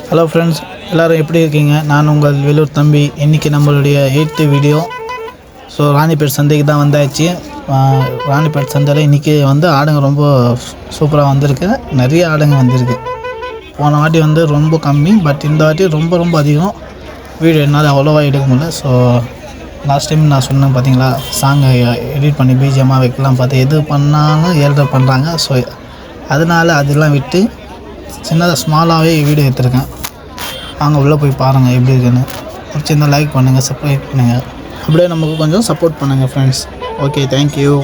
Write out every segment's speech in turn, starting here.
Hello friends, எல்லோரும் எப்படி இருக்கீங்க? நான் உங்கள் வேலூர் தம்பி. இன்றைக்கி நம்மளுடைய 8th வீடியோ. ஸோ ராணிப்பேட் சந்தைக்கு தான் வந்தாச்சு. ராணிப்பேட் சந்தையில் இன்றைக்கி ஆடுங்க ரொம்ப சூப்பராக வந்திருக்கு. நிறைய ஆடுங்க வந்திருக்கு. போன வாட்டி ரொம்ப கம்மி, பட் இந்த வாட்டி ரொம்ப அதிகம். வீடியோ என்னால் அவ்வளோவா எடுக்க முடியல. ஸோ லாஸ்ட் டைம் நான் சொன்னேன் பார்த்தீங்களா, சாங்கை எடிட் பண்ணி பிஜிஎம்மாக வைக்கலாம் பார்த்து எது பண்ணாலும் 7.5 பண்ணுறாங்க. ஸோ அதனால் அதெல்லாம் விட்டு சின்னதாக ஸ்மாலாகவே வீடியோ எடுத்துருக்கேன். அங்கே உள்ளே போய் பாருங்கள் எப்படி இருக்குன்னு. பிடிச்சிருந்தால் லைக் பண்ணுங்கள், சப்ஸ்கிரைப் பண்ணுங்கள். அப்படியே நமக்கு கொஞ்சம் சப்போர்ட் பண்ணுங்கள் ஃப்ரெண்ட்ஸ். Okay, thank you.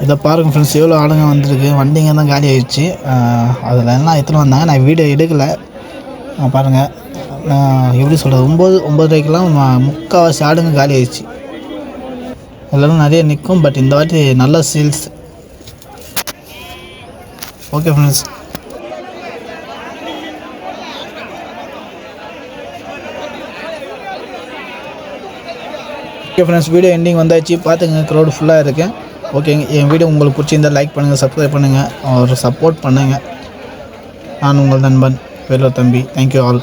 இதை பாருங்கள் ஃப்ரெண்ட்ஸ், எவ்வளோ ஆளுங்க வந்திருக்கு. வண்டிங்க தான் காலி ஆகிடுச்சு. அதில் எல்லாம் எடுத்துகிட்டு வந்தாங்க. நான் வீடியோ எடுக்கலை. பாருங்கள், எப்படி சொல்கிறது, 9:30க்கெலாம் முக்கால்வாசி ஆடுங்க காலி ஆகிடுச்சு. எல்லோரும் நிறைய நிற்கும், பட் இந்த வாட்டி நல்ல sales. Okay friends. Okay friends, video ending வந்தாச்சு. பார்த்துங்க, க்ரௌடு ஃபுல்லாக இருக்குது. ஓகேங்க, என் வீடியோ உங்களுக்கு பிடிச்சிருந்தால் லைக் பண்ணுங்கள், சப்ஸ்கிரைப் பண்ணுங்கள், ஒரு சப்போர்ட் பண்ணுங்கள். நான் உங்கள் நண்பன் வேலூர் தம்பி. Thank you all.